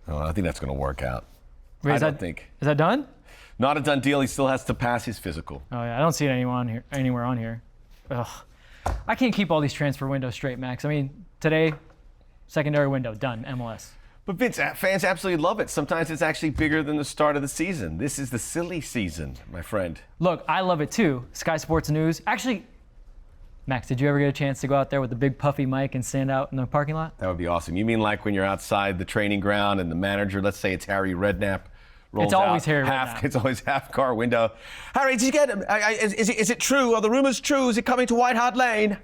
Oh, I think that's going to work out. Wait, I don't think. Is that done? Not a done deal. He still has to pass his physical. Oh yeah, I don't see it anywhere on here. Ugh. I can't keep all these transfer windows straight, Max. I mean, today, secondary window, done, MLS. But Vince, fans absolutely love it. Sometimes it's actually bigger than the start of the season. This is the silly season, my friend. Look, I love it too. Sky Sports News. Actually, Max, did you ever get a chance to go out there with the big puffy mic and stand out in the parking lot? That would be awesome. You mean like when you're outside the training ground and the manager, let's say it's Harry Redknapp, rolls It's always out, Harry Redknapp. It's always half car window. Harry, did you get him? Is it true? Are the rumors true? Is it coming to White Hart Lane?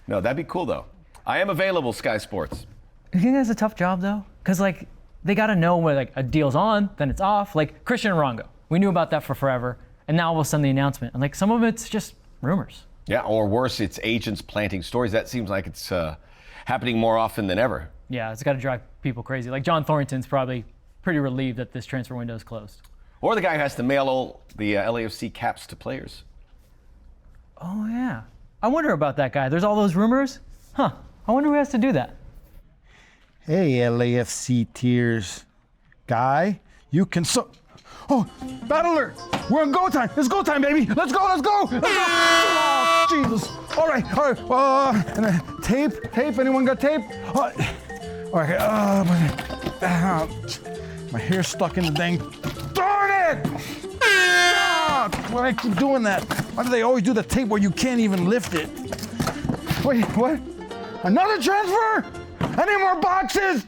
No, that'd be cool though. I am available, Sky Sports. You think that's a tough job though? Because like they got to know when like a deal's on, then it's off. Like Christian Arango, we knew about that for forever, and now all of a sudden the announcement. And like some of it's just rumors. Yeah, or worse, it's agents planting stories. That seems like it's happening more often than ever. Yeah, it's got to drive people crazy. Like John Thornton's probably pretty relieved that this transfer window is closed. Or the guy who has to mail all the LAFC caps to players. Oh yeah, I wonder about that guy. There's all those rumors. Huh? I wonder who has to do that. Hey, LAFC Tears guy, you can Oh, battler! We're on go time. It's go time, baby. Let's go. Oh, Jesus. All right. And then tape. Anyone got tape? Okay. My hair's stuck in the dang. Darn it! Why do I keep doing that? Why do they always do the tape where you can't even lift it? Wait, what? Another transfer? Any more boxes?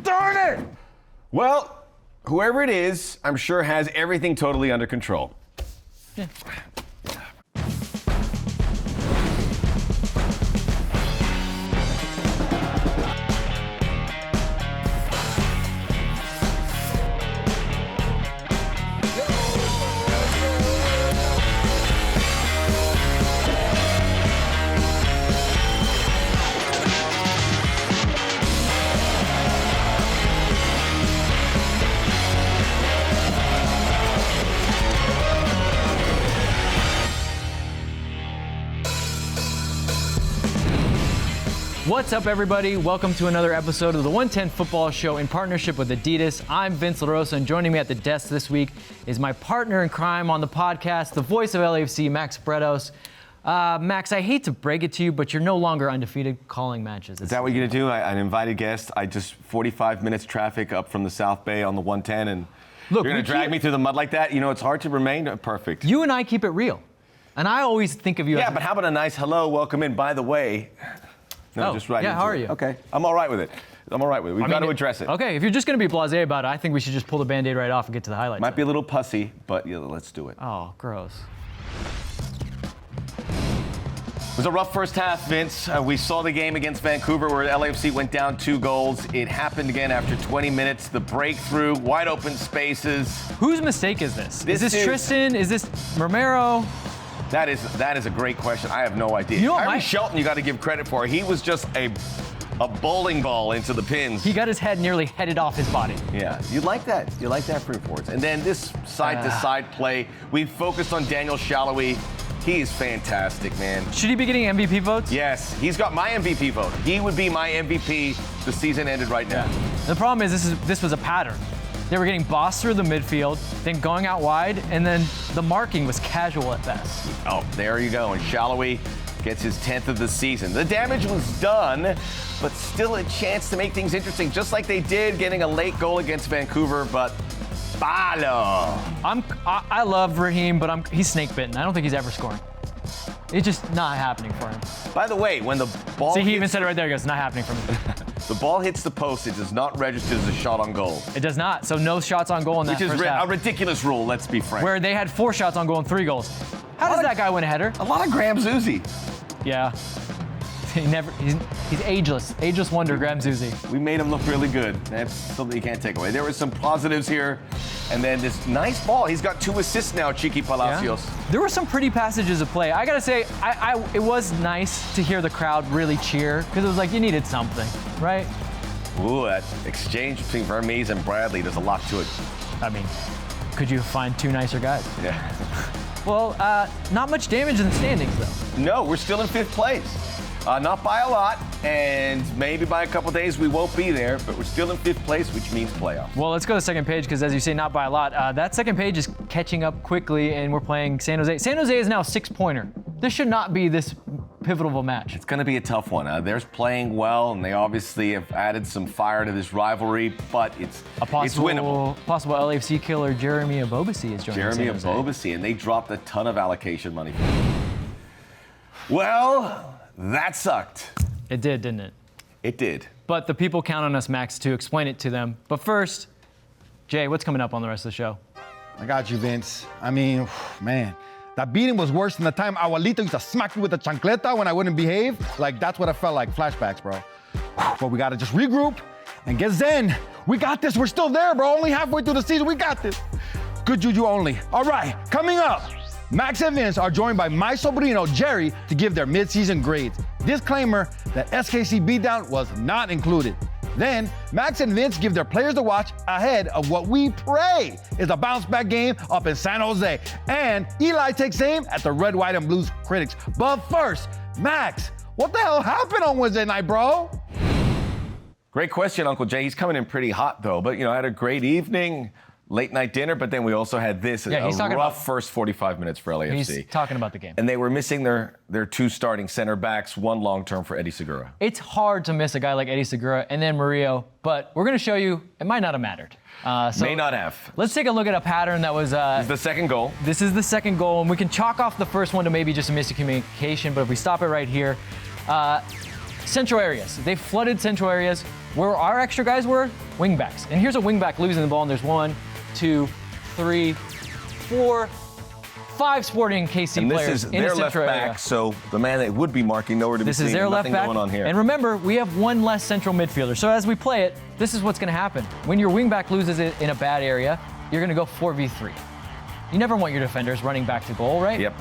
Darn it! Well, whoever it is, I'm sure has everything totally under control. Yeah. What's up, everybody? Welcome to another episode of the 110 Football Show in partnership with Adidas. I'm Vince LaRosa, and joining me at the desk this week is my partner in crime on the podcast, the voice of LAFC, Max Bretos. Max, I hate to break it to you, but you're no longer undefeated calling matches. Is that what you're going to do? An invited guest? I just 45 minutes traffic up from the South Bay on the 110, and look, you're going to drag me through the mud like that? You know, it's hard to remain perfect. You and I keep it real. And I always think of you as... as... but how about a nice hello, welcome in, by the way... No, just right how are it. you? Okay, I'm all right with it. We've got to address it. Okay, if you're just going to be blasé about it, I think we should just pull the Band-Aid right off and get to the highlights. Might be a little pussy, but yeah, let's do it. Oh, gross. It was a rough first half, Vince. We saw the game against Vancouver where LAFC went down 2 goals. It happened again after 20 minutes. The breakthrough, wide open spaces. Whose mistake is this? Is this Tristan? Is this Romero? That is a great question. I have no idea. You know, Kyrie Shelton, you got to give credit for. He was just a bowling ball into the pins. He got his head nearly headed off his body. Yeah, you like that. You like that for reports. And then this side-to-side play, we focused on Daniel Shalhoub. He is fantastic, man. Should he be getting MVP votes? Yes, he's got my MVP vote. He would be my MVP. The season ended right now. The problem is this was a pattern. They were getting bossed through the midfield, then going out wide, and then the marking was casual at best. Oh, there you go. And Shalhoub gets his 10th of the season. The damage was done, but still a chance to make things interesting, just like they did getting a late goal against Vancouver, but Balo. I love Raheem, but he's snake bitten. I don't think he's ever scoring. It's just not happening for him. By the way, when the ball... See, he even said it right there. He goes, not happening for me. The ball hits the post. It does not register as a shot on goal. It does not. So no shots on goal in that first half. Which is a ridiculous rule, let's be frank. Where they had 4 shots on goal and 3 goals. How does that guy win a header? A lot of Graham Zusi. Yeah. He's ageless. Ageless wonder, Graham Zusi. We made him look really good. That's something you can't take away. There were some positives here. And then this nice ball. He's got 2 assists now, Chiqui Palacios. Yeah. There were some pretty passages of play. I got to say, it was nice to hear the crowd really cheer, because it was like you needed something, right? Ooh, that exchange between Vermes and Bradley, there's a lot to it. I mean, could you find 2 nicer guys? Yeah. Well, not much damage in the standings, though. No, we're still in 5th place. Not by a lot, and maybe by a couple days we won't be there, but we're still in 5th place, which means playoffs. Well, let's go to the second page because, as you say, not by a lot. That second page is catching up quickly, and we're playing San Jose. San Jose is now a 6-pointer. This should not be this pivotal of a match. It's going to be a tough one. They're playing well, and they obviously have added some fire to this rivalry, but it's winnable. Possible LAFC killer Jeremy Abobasi is joining Jeremy San Jose. Abobasi, and they dropped a ton of allocation money for him. Well, that sucked. It did, didn't it? It did. But the people count on us, Max, to explain it to them. But first, Jay, what's coming up on the rest of the show? I got you, Vince. I mean, man, that beating was worse than the time Abuelito used to smack me with a chancleta when I wouldn't behave. Like, that's what I felt like, flashbacks, bro. But we gotta just regroup and get zen. We got this, we're still there, bro. Only halfway through the season, we got this. Good juju only. All right, coming up, Max and Vince are joined by my sobrino, Jerry, to give their mid-season grades. Disclaimer that SKC beatdown was not included. Then, Max and Vince give their players to watch ahead of what we pray is a bounce-back game up in San Jose. And Eli takes aim at the Red, White, and Blues critics. But first, Max, what the hell happened on Wednesday night, bro? Great question, Uncle Jay. He's coming in pretty hot, though. But, I had a great evening, late night dinner, but then we also had this, a rough first 45 minutes for LAFC. He's talking about the game. And they were missing their 2 starting center backs, 1 long-term for Eddie Segura. It's hard to miss a guy like Eddie Segura and then Murillo, but we're going to show you it might not have mattered. May not have. Let's take a look at a pattern that was... This is the second goal. This is the second goal, and we can chalk off the first one to maybe just a miscommunication, but if we stop it right here, central areas. They flooded central areas. Where our extra guys were, wingbacks. And here's a wingback losing the ball, and there's 1, 2, 3, 4, 5 Sporting KC players in the central area. This is their left back, so the man that would be marking nowhere to be seen. This is their left back. Going on here. And remember, we have 1 less central midfielder. So as we play it, this is what's going to happen. When your wingback loses it in a bad area, you're going to go 4v3. You never want your defenders running back to goal, right? Yep.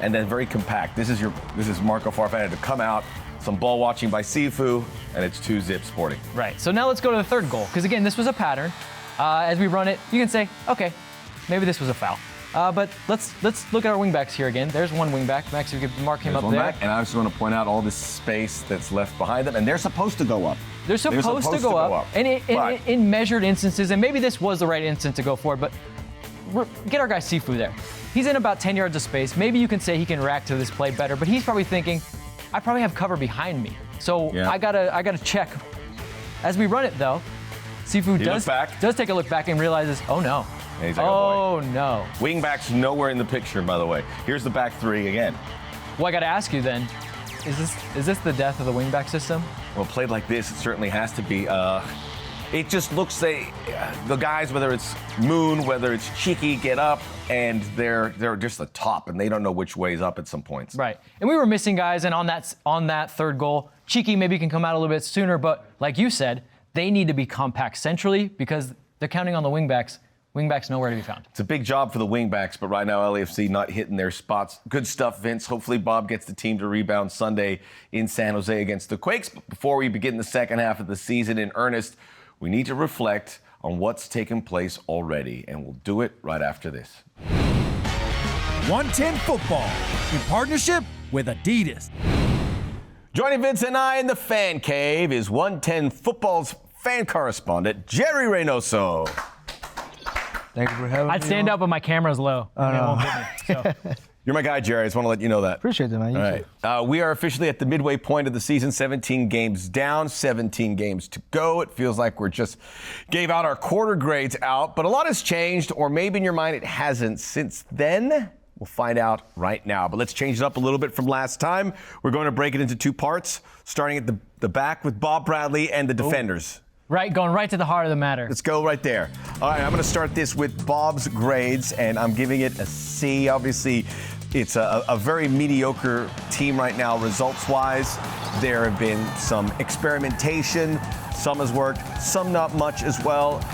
And then very compact. This is Marco Farfan to come out. Some ball watching by Sifu, and it's 2-zip Sporting. Right. So now let's go to the third goal, because again, this was a pattern. As we run it, you can say, okay, maybe this was a foul. But let's look at our wingbacks here again. There's 1 wingback. Max, you could mark him up there. And I just want to point out all this space that's left behind them, and they're supposed to go up. They're supposed to go up. And in measured instances, and maybe this was the right instant to go forward, but get our guy Sifu there. He's in about 10 yards of space. Maybe you can say he can react to this play better, but he's probably thinking, I probably have cover behind me. So I gotta check. As we run it though, Sifu does take a look back and realizes, oh no. And he's like, oh no. Wingback's nowhere in the picture, by the way. Here's the back 3 again. Well, I gotta ask you then, is this the death of the wingback system? Well, played like this, it certainly has to be. It just looks like the guys, whether it's Moon, whether it's Cheeky, get up, and they're just the top, and they don't know which way's up at some points. Right. And we were missing guys, and on that third goal, Cheeky maybe can come out a little bit sooner, but like you said, they need to be compact centrally because they're counting on the wingbacks. Wingbacks nowhere to be found. It's a big job for the wingbacks, but right now LAFC not hitting their spots. Good stuff, Vince. Hopefully Bob gets the team to rebound Sunday in San Jose against the Quakes. But before we begin the second half of the season in earnest, we need to reflect on what's taken place already, and we'll do it right after this. 110 Football, in partnership with Adidas. Joining Vince and I in the fan cave is 110 Football's fan correspondent, Jerry Reynoso. Thank you for having me. I'd stand up, but my camera's low. It won't hit me, so. You're my guy, Jerry. I just want to let you know that. Appreciate that, man. All right. We are officially at the midway point of the season. 17 games down, 17 games to go. It feels like we're just gave out our quarter grades out, but a lot has changed, or maybe in your mind it hasn't since then. We'll find out right now. But let's change it up a little bit from last time. We're going to break it into 2 parts, starting at the back with Bob Bradley and the defenders. Right, going right to the heart of the matter. Let's go right there. All right, I'm going to start this with Bob's grades, and I'm giving it a C. Obviously, it's a very mediocre team right now, results-wise. There have been some experimentation. Some has worked, some not much as well.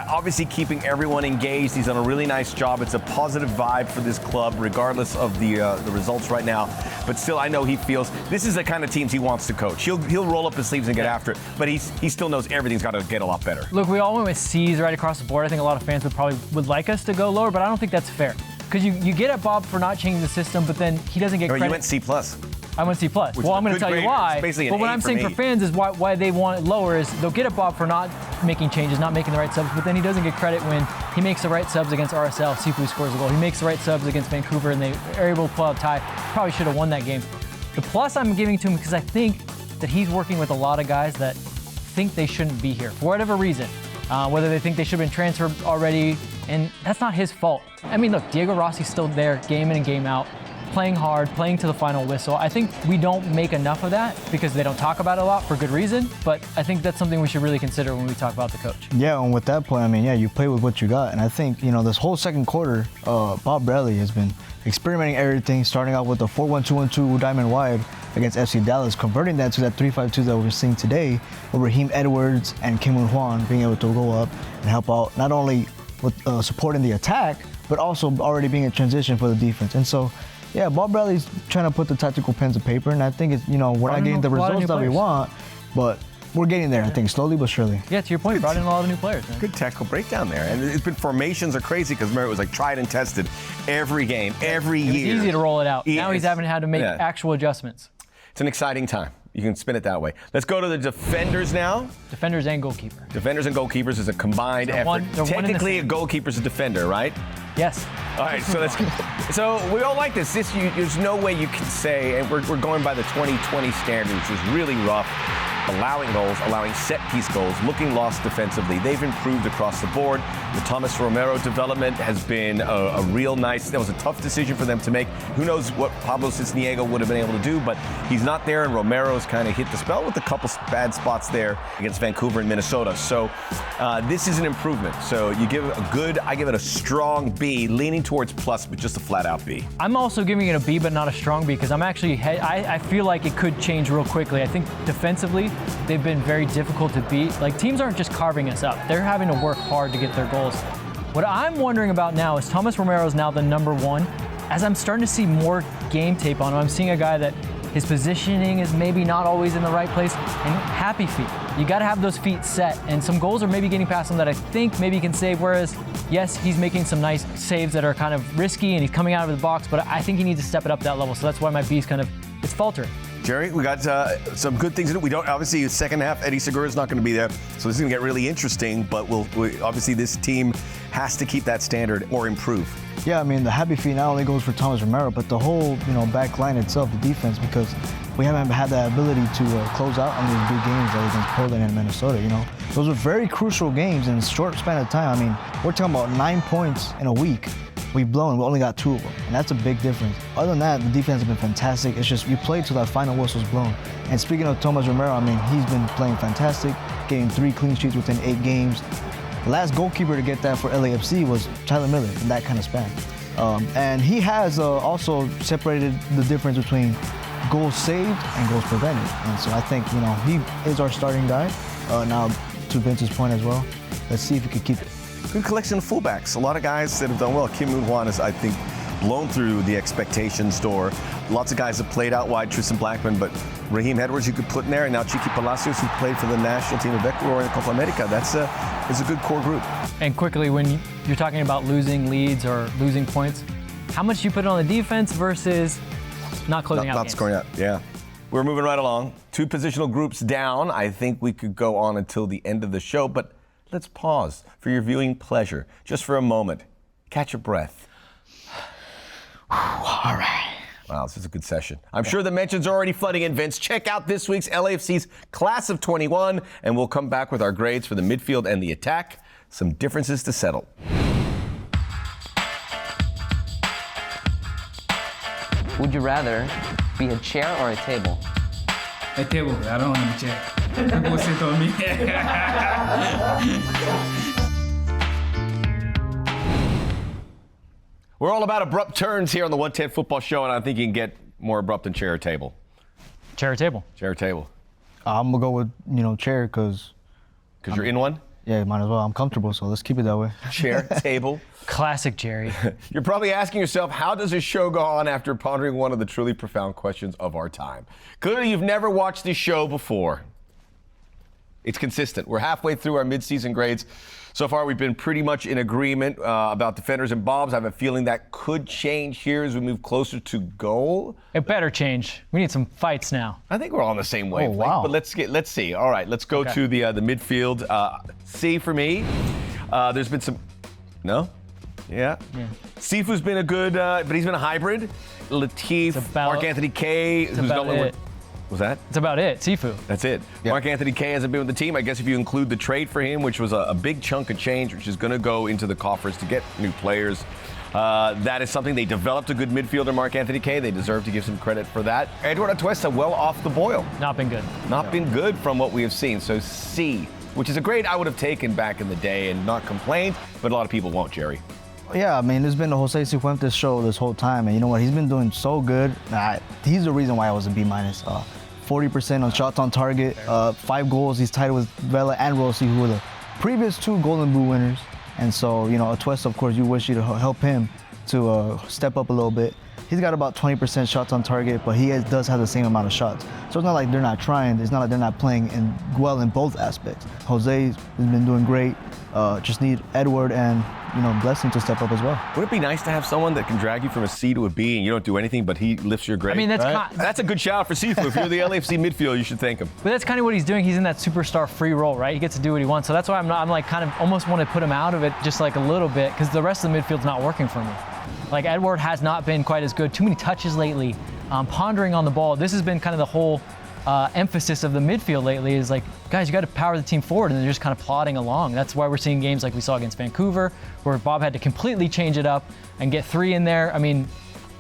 Obviously, keeping everyone engaged. He's done a really nice job. It's a positive vibe for this club, regardless of the results right now. But still, I know he feels this is the kind of teams he wants to coach. He'll roll up his sleeves and get after it, but he still knows everything's got to get a lot better. Look, we all went with C's right across the board. I think a lot of fans would like us to go lower, but I don't think that's fair. Because you get at Bob for not changing the system, but then he doesn't get credit. You went C+. I want C+. Well, is I'm a going to good tell you grade. why. It's basically an But what A I'm from saying for 8. fans is why they want it lower is they'll get at Bob for not making changes, not making the right subs, but then he doesn't get credit when he makes the right subs against RSL. Sifu scores a goal. He makes the right subs against Vancouver, and they are able to pull out a tie. Probably should have won that game. The plus I'm giving to him because I think that he's working with a lot of guys that think they shouldn't be here for whatever reason. Whether they think they should have been transferred already, and that's not his fault. I mean, look, Diego Rossi's still there, game in and game out, playing hard, playing to the final whistle. I think we don't make enough of that because they don't talk about it a lot for good reason, but I think that's something we should really consider when we talk about the coach. Yeah, and with that point, I mean, yeah, you play with what you got. And I think, this whole second quarter, Bob Bradley has been experimenting everything, starting out with a 4-1-2-1-2 diamond wide against FC Dallas, converting that to that 3-5-2 that we're seeing today, with Raheem Edwards and Kim Woo-Hwan being able to go up and help out not only with supporting the attack, but also already being a transition for the defense. And so, yeah, Bob Bradley's trying to put the tactical pens of paper, and I think it's, we're not getting the results that we want, but we're getting there, I think, slowly but surely. Yeah, to your point, brought in a lot of new players, man. Good tactical breakdown there. And it's been formations are crazy because remember, it was like tried and tested every game, every year. It's easy to roll it out. Yeah, Now he's having had to make actual adjustments. It's an exciting time. You can spin it that way. Let's go to the defenders now. Defenders and goalkeeper. Defenders and goalkeepers is a combined effort. Technically, a goalkeeper's a defender, right? Yes. All right, so we all like this. There's no way you can say, and we're going by the 2020 standards, which is really rough. Allowing goals, allowing set-piece goals, looking lost defensively. They've improved across the board. The Thomas Romero development has been a real nice. That was a tough decision for them to make. Who knows what Pablo Cisniega would have been able to do, but he's not there, and Romero's kind of hit the spell with a couple bad spots there against Vancouver and Minnesota. So this is an improvement. So you give it I give it a strong B, leaning towards plus, but just a flat-out B. I'm also giving it a B, but not a strong B, because I feel like it could change real quickly. I think defensively, they've been very difficult to beat. Like, teams aren't just carving us up. They're having to work hard to get their goals. What I'm wondering about now is Thomas Romero is now the number one. As I'm starting to see more game tape on him, I'm seeing a guy that his positioning is maybe not always in the right place, and happy feet. You got to have those feet set, and some goals are maybe getting past him that I think maybe he can save, whereas, yes, he's making some nice saves that are kind of risky, and he's coming out of the box, but I think he needs to step it up that level, so that's why my B is it's faltering. Jerry, we got some good things in it. We don't, obviously, the second half, Eddie Segura is not going to be there, so this is going to get really interesting, but obviously this team has to keep that standard or improve. Yeah, I mean, the happy feet not only goes for Thomas Romero, but the whole, back line itself, the defense, because we haven't had that ability to close out on these big games against Portland and Minnesota, Those are very crucial games in a short span of time. I mean, we're talking about 9 points in a week. We've blown, we only got 2 of them, and that's a big difference. Other than that, the defense has been fantastic. It's just you play till that final whistle's blown. And speaking of Thomas Romero, I mean, he's been playing fantastic, getting 3 clean sheets within 8 games. The last goalkeeper to get that for LAFC was Tyler Miller in that kind of span. And he has also separated the difference between goals saved and goals prevented. And so I think, he is our starting guy. Now, to Vince's point as well, let's see if we can keep it. Good collection of fullbacks. A lot of guys that have done well. Kim Woo-Hwan is, I think, blown through the expectations door. Lots of guys have played out wide, Tristan Blackman, but Raheem Edwards you could put in there, and now Chiqui Palacios, who played for the national team of Ecuador in Copa America. That's a good core group. And quickly, when you're talking about losing leads or losing points, how much you put on the defense versus not closing out games? Scoring out, yeah. We're moving right along. 2 positional groups down. I think we could go on until the end of the show, but let's pause for your viewing pleasure, just for a moment. Catch your breath. All right. Wow, this is a good session. I'm sure the mentions are already flooding in, Vince. Check out this week's LAFC's Class of 21, and we'll come back with our grades for the midfield and the attack. Some differences to settle. Would you rather be a chair or a table? A table. I don't want to be a chair. People sit on me. We're all about abrupt turns here on the 110 Football Show, and I think you can get more abrupt than chair or table. Chair or table? Chair or table. I'm going to go with, chair because... Because you're in one? Yeah, might as well. I'm comfortable, so let's keep it that way. Chair, table. Classic Jerry. You're probably asking yourself, how does a show go on after pondering one of the truly profound questions of our time? Clearly, you've never watched this show before. It's consistent. We're halfway through our midseason grades. So far, we've been pretty much in agreement about defenders and bobs. I have a feeling that could change here as we move closer to goal. It better change. We need some fights now. I think we're all on the same wavelength. wow. But let's see. All right, let's go to the midfield. C for me. There's been some. No. Yeah. Sifu's been a good, but he's been a hybrid. Latif, Mark Anthony K, who's about it. Was that? It's about it. Sifu. That's it. Mark Anthony K hasn't been with the team. I guess if you include the trade for him, which was a big chunk of change, which is going to go into the coffers to get new players. That is something. They developed a good midfielder, Mark Anthony K. They deserve to give some credit for that. Edward Atuesta, well off the boil. Not been good. Not been good from what we have seen. So C, which is a grade I would have taken back in the day and not complained, but a lot of people won't, Jerry. Yeah, I mean, there's been the Jose Cifuentes show this whole time, and you know what? He's been doing so good. He's the reason why I was a B-. 40% on shots on target, 5 goals. He's tied with Vela and Rossi, who were the previous 2 Golden Boot winners. And so, you know, Atuesta, of course, you wish you to help him to step up a little bit. He's got about 20% shots on target, but he does have the same amount of shots. So it's not like they're not trying. It's not like they're not playing well in both aspects. Jose has been doing great. Just need Edward and, you know, Blessing to step up as well. Would it be nice to have someone that can drag you from a C to a B and you don't do anything, but he lifts your grade? I mean, that's That's a good shout for Sifu. If you're the LAFC midfield, you should thank him. But that's kind of what he's doing. He's in that superstar free role, right? He gets to do what he wants. So that's why I'm like kind of almost want to put him out of it just like a little bit because the rest of the midfield's not working for me. Like Edward has not been quite as good. Too many touches lately. Pondering on the ball. This has been kind of the whole emphasis of the midfield lately is like, guys, you got to power the team forward, and they're just kind of plodding along. That's why we're seeing games like we saw against Vancouver, where Bob had to completely change it up and get 3 in there. I mean,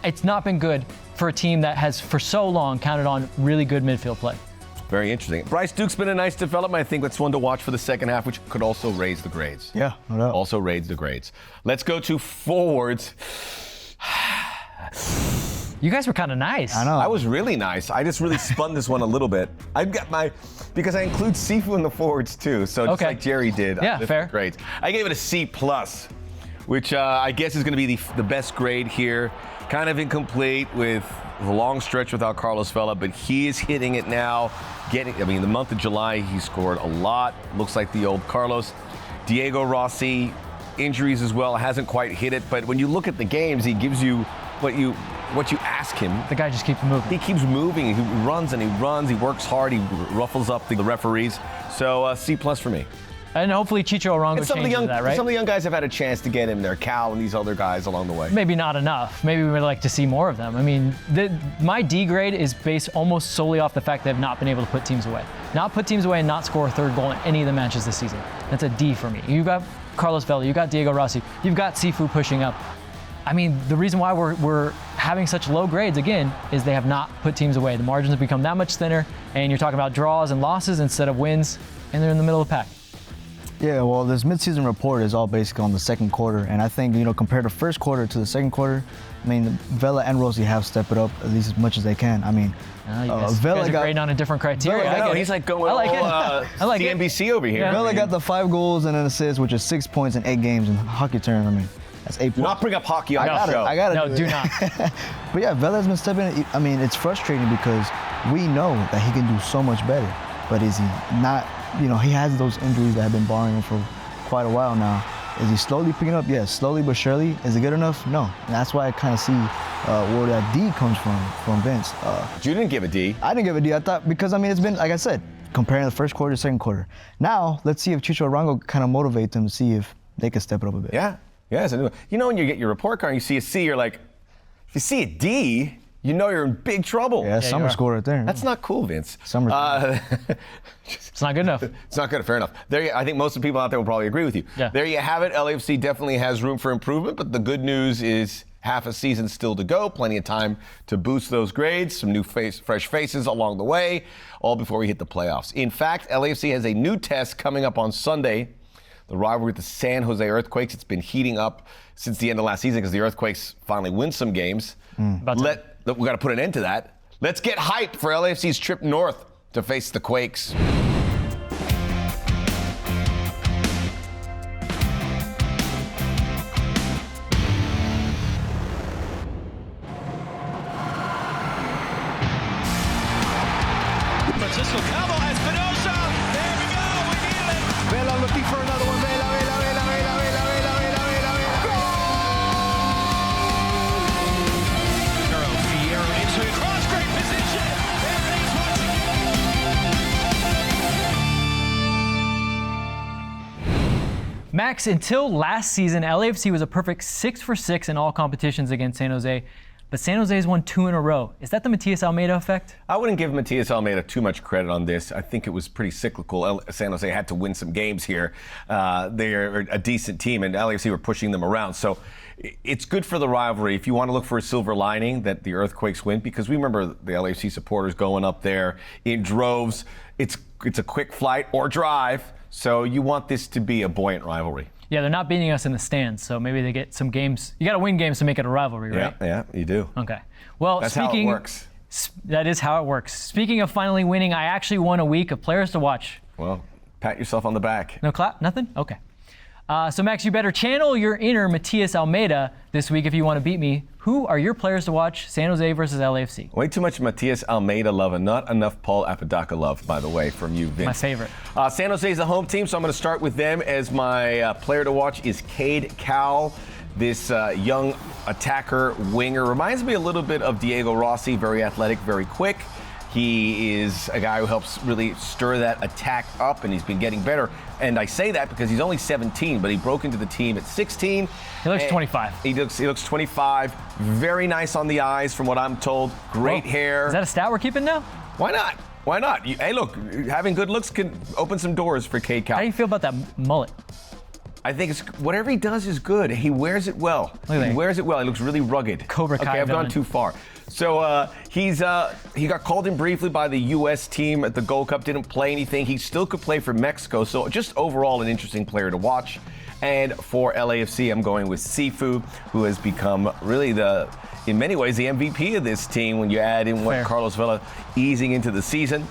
it's not been good for a team that has for so long counted on really good midfield play. Very interesting. Bryce Duke's been a nice development. I think that's one to watch for the second half, which could also raise the grades. Yeah, no doubt. Also raise the grades. Let's go to forwards. You guys were kind of nice. I know. I was really nice. I just really spun this one a little bit. I've got because I include Sifu in the forwards too. So just like Jerry did. Yeah, I lifted fair. grades. I gave it a C+, which I guess is going to be the best grade here. Kind of incomplete with the long stretch without Carlos Vela, but he is hitting it now. The month of July, he scored a lot. Looks like the old Carlos. Diego Rossi, injuries as well, hasn't quite hit it. But when you look at the games, he gives you what you ask him. The guy just keeps moving. He keeps moving. He runs and he runs. He works hard. He ruffles up the referees. So C+ for me. And hopefully Chicho Arango changes that, right? Some of the young guys have had a chance to get him there. Cal and these other guys along the way. Maybe not enough. Maybe we would like to see more of them. I mean, my D grade is based almost solely off the fact they've not been able to put teams away. Not put teams away and not score a 3rd goal in any of the matches this season. That's a D for me. You've got Carlos Vela, you've got Diego Rossi, you've got Sifu pushing up. I mean, the reason why we're having such low grades, again, is they have not put teams away. The margins have become that much thinner, and you're talking about draws and losses instead of wins, and they're in the middle of the pack. Yeah, well, this midseason report is all basically on the second quarter, and I think, you know, compared to first quarter to the second quarter, I mean, Vela and Rossi have stepped it up at least as much as they can. I mean, Vela got grading on a different criteria. I know, he's like going I like all CNBC over here. Yeah. Vela got the 5 goals and an assist, which is 6 points in 8 games in hockey terms. I mean, that's 8 points. Do not bring up hockey on the show. I got it. No, do not. But yeah, Vela's been stepping. I mean, it's frustrating because we know that he can do so much better. But is he not? You know, he has those injuries that have been bothering him for quite a while now. Is he slowly picking up? Yes, slowly but surely. Is it good enough? No. And that's why I kind of see where that D comes from Vince. You didn't give a D. I didn't give a D. I thought because I mean it's been like I said, comparing the first quarter to second quarter. Now let's see if Chicho Arango kind of motivate them to see if they can step it up a bit. Yeah. Yes, I knew. You know when you get your report card and you see a C, you're like, if you see a D, you know you're in big trouble. Yeah, summer score right there. That's not cool, Vince. Summer. It's not good enough. It's not good. Fair enough. I think most of the people out there will probably agree with you. Yeah. There you have it. LAFC definitely has room for improvement, but the good news is half a season still to go. Plenty of time to boost those grades. Some new fresh faces along the way, all before we hit the playoffs. In fact, LAFC has a new test coming up on Sunday. The rivalry with the San Jose Earthquakes. It's been heating up since the end of last season because the Earthquakes finally win some games. We got to put an end to that. Let's get hyped for LAFC's trip north to face the Quakes. Francisco Calvo, Espinosa, there we go! Max, until last season, LAFC was a perfect 6 for 6 in all competitions against San Jose. But San Jose has won 2 in a row. Is that the Matias Almeida effect? I wouldn't give Matias Almeida too much credit on this. I think it was pretty cyclical. San Jose had to win some games here. They're a decent team, and LAFC were pushing them around. So it's good for the rivalry. If you want to look for a silver lining, that the Earthquakes win, because we remember the LAFC supporters going up there in droves. It's a quick flight or drive, so you want this to be a buoyant rivalry. Yeah, they're not beating us in the stands, so maybe they get some games. You got to win games to make it a rivalry, right? Yeah, you do. Okay. Well, That's how it works. That is how it works. Speaking of finally winning, I actually won a week of players to watch. Well, pat yourself on the back. No clap? Nothing? Okay. So, Max, you better channel your inner Matias Almeida this week if you want to beat me. Who are your players to watch, San Jose versus LAFC? Way too much Matias Almeida love and not enough Paul Apodaca love, by the way, from you, Vince. My favorite. San Jose is the home team, so I'm going to start with them. As my player to watch is Cade Cowell. This young attacker winger reminds me a little bit of Diego Rossi, very athletic, very quick. He is a guy who helps really stir that attack up, and he's been getting better. And I say that because he's only 17, but he broke into the team at 16. He looks 25. He looks 25. Very nice on the eyes, from what I'm told. Great hair. Is that a stat we're keeping now? Why not? Why not? Hey, look, having good looks can open some doors for Cade Cowell. How do you feel about that mullet? I think whatever he does is good. He wears it well. He wears it well. He looks really rugged. Cobra Kai Okay, I've villain. gone too far. So he got called in briefly by the U.S. team at the Gold Cup. Didn't play anything. He still could play for Mexico. So just overall an interesting player to watch. And for LAFC, I'm going with Sifu, who has become really in many ways, the MVP of this team when you add in what Carlos Vela easing into the season.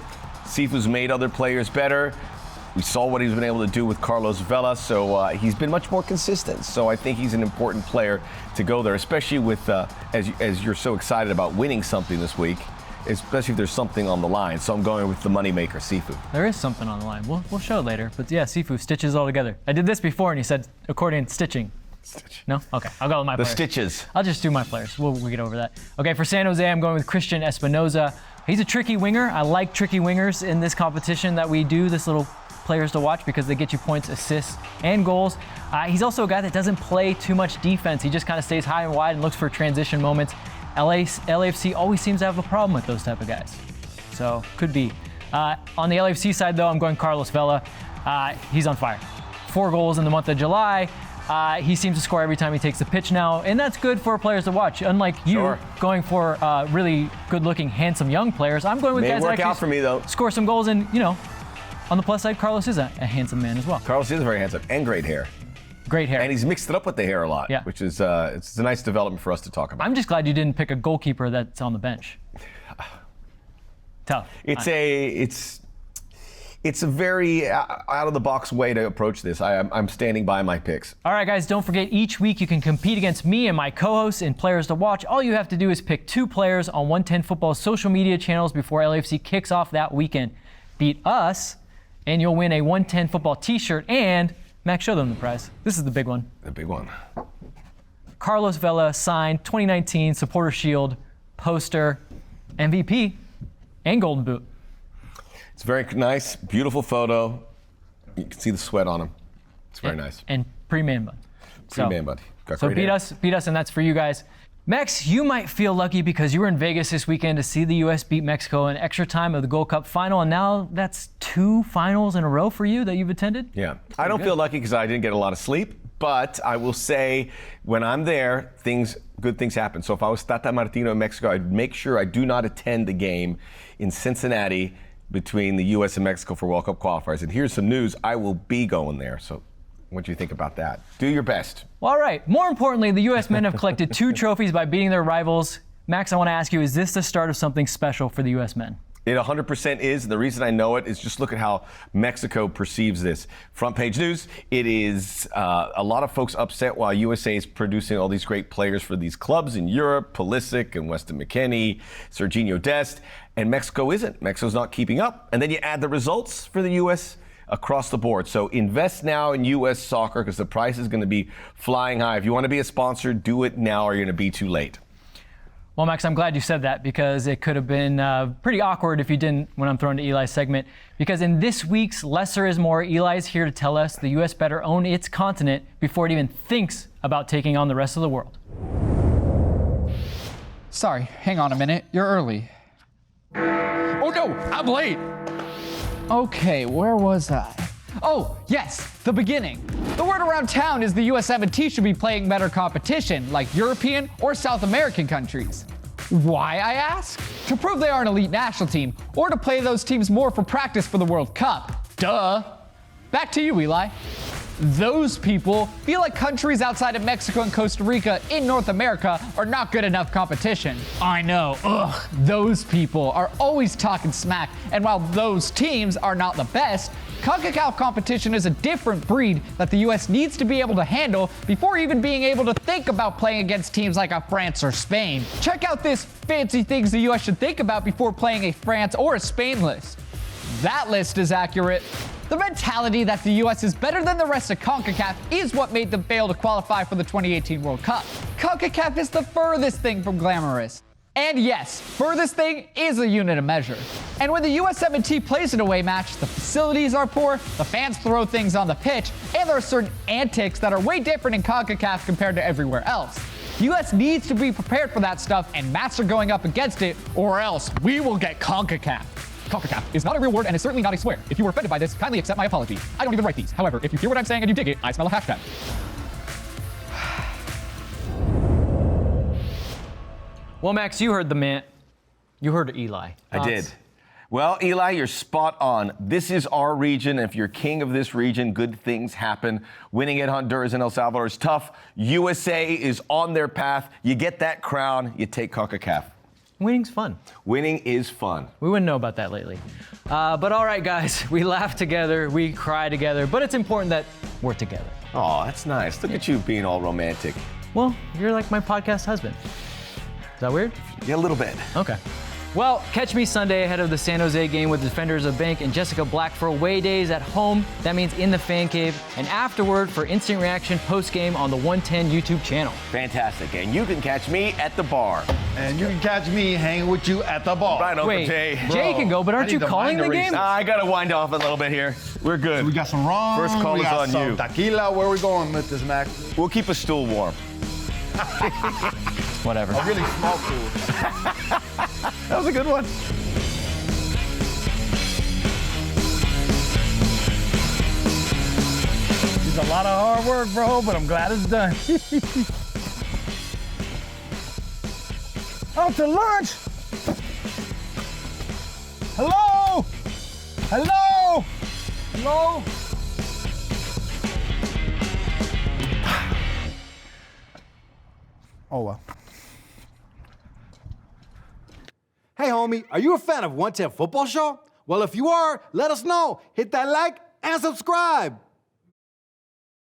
Sifu's made other players better. We saw what he's been able to do with Carlos Vela, so he's been much more consistent. So I think he's an important player to go there, especially with as you're so excited about winning something this week, especially if there's something on the line. So I'm going with the moneymaker, Sifu. There is something on the line. We'll show it later. But yeah, Sifu stitches all together. I did this before, and he said accordion stitching. Stitch. No? Okay, I'll go with my The players. stitches. I'll just do my players. We'll get over that. Okay, for San Jose, I'm going with Christian Espinoza. He's a tricky winger. I like tricky wingers in this competition that we do, this little players to watch, because they get you points, assists, and goals. He's also a guy that doesn't play too much defense. He just kind of stays high and wide and looks for transition moments. LAFC always seems to have a problem with those type of guys. So, could be. On the LAFC side, though, I'm going Carlos Vela. He's on fire. 4 goals in the month of July. He seems to score every time he takes the pitch now, and that's good for players to watch. Unlike you, going for really good-looking, handsome young players, I'm going with guys that work out for me, though. Score some goals, and, on the plus side, Carlos is a handsome man as well. Carlos is very handsome and great hair. Great hair. And he's mixed it up with the hair a lot, Yeah. which is it's a nice development for us to talk about. I'm just glad you didn't pick a goalkeeper that's on the bench. Tough. It's a very out-of-the-box way to approach this. I'm standing by my picks. All right, guys, don't forget, each week you can compete against me and my co-hosts in Players to Watch. All you have to do is pick 2 players on 110 Football's social media channels before LAFC kicks off that weekend. Beat us, and you'll win a 110 Football t-shirt, and Max, show them the prize. This is the big one. The big one. Carlos Vela signed 2019 Supporter Shield poster, MVP, and Golden Boot. It's very nice, beautiful photo. You can see the sweat on him. It's very nice. And pre-man bun. Pre-man bun. Got So great beat hair. us, and that's for you guys. Max, you might feel lucky because you were in Vegas this weekend to see the U.S. beat Mexico in extra time of the Gold Cup final, and now that's 2 finals in a row for you that you've attended? Yeah. I don't feel lucky because I didn't get a lot of sleep, but I will say when I'm there, good things happen. So if I was Tata Martino in Mexico, I'd make sure I do not attend the game in Cincinnati between the U.S. and Mexico for World Cup qualifiers. And here's some news. I will be going there. So what do you think about that? Do your best. Well, all right. More importantly, the U.S. men have collected 2 trophies by beating their rivals. Max, I want to ask you, is this the start of something special for the U.S. men? It 100% is, and the reason I know it is just look at how Mexico perceives this. Front page news, it is a lot of folks upset while USA is producing all these great players for these clubs in Europe, Pulisic and Weston McKennie, Serginho Dest, and Mexico isn't. Mexico's not keeping up. And then you add the results for the U.S. across the board. So invest now in U.S. soccer because the price is going to be flying high. If you want to be a sponsor, do it now or you're going to be too late. Well, Max, I'm glad you said that because it could have been pretty awkward if you didn't when I'm throwing to Eli's segment. Because in this week's Lesser is More, Eli's here to tell us the U.S. better own its continent before it even thinks about taking on the rest of the world. Sorry, hang on a minute. You're early. Oh no, I'm late. Okay, where was I? Oh, yes, the beginning. The word around town is the US-17 should be playing better competition, like European or South American countries. Why, I ask? To prove they are an elite national team, or to play those teams more for practice for the World Cup. Duh. Back to you, Eli. Those people feel like countries outside of Mexico and Costa Rica in North America are not good enough competition. I know, those people are always talking smack, and while those teams are not the best, CONCACAF competition is a different breed that the US needs to be able to handle before even being able to think about playing against teams like a France or Spain. Check out this fancy things the US should think about before playing a France or a Spain list. That list is accurate. The mentality that the US is better than the rest of CONCACAF is what made them fail to qualify for the 2018 World Cup. CONCACAF is the furthest thing from glamorous. And yes, furthest thing is a unit of measure. And when the US-17 plays an away match, the facilities are poor, the fans throw things on the pitch, and there are certain antics that are way different in CONCACAF compared to everywhere else. The US needs to be prepared for that stuff, and Mats are going up against it, or else we will get CONCACAF. CONCACAF is not a real word and is certainly not a swear. If you were offended by this, kindly accept my apology. I don't even write these. However, if you hear what I'm saying and you dig it, I smell a hashtag. Well, Max, you heard the man. You heard Eli. I did. Well, Eli, you're spot on. This is our region. If you're king of this region, good things happen. Winning at Honduras and El Salvador is tough. USA is on their path. You get that crown, you take CONCACAF. Winning's fun. Winning is fun. We wouldn't know about that lately. But all right, guys, we laugh together, we cry together, but it's important that we're together. Oh, that's nice. Look at you being all romantic. Well, you're like my podcast husband. Is that weird? Yeah, a little bit. Okay. Well, catch me Sunday ahead of the San Jose game with Defenders of Bank and Jessica Black for away days at home. That means in the fan cave. And afterward for instant reaction post-game on the 110 YouTube channel. Fantastic. And you can catch me at the bar. And you can catch me hanging with you at the bar. Right, Uncle Wait, Jay. Jay can go, but aren't you calling the game? I got to wind off a little bit here. We're good. So we got some rum. First call we is got on some you. Tequila. Where are we going with this, Max? We'll keep a stool warm. Whatever. A really small pool. That was a good one. It's a lot of hard work, bro, but I'm glad it's done. Out to lunch. Hello? Hello? Hello? Oh, well. Hey, homie, are you a fan of 110 Football Show? Well, if you are, let us know. Hit that like and subscribe.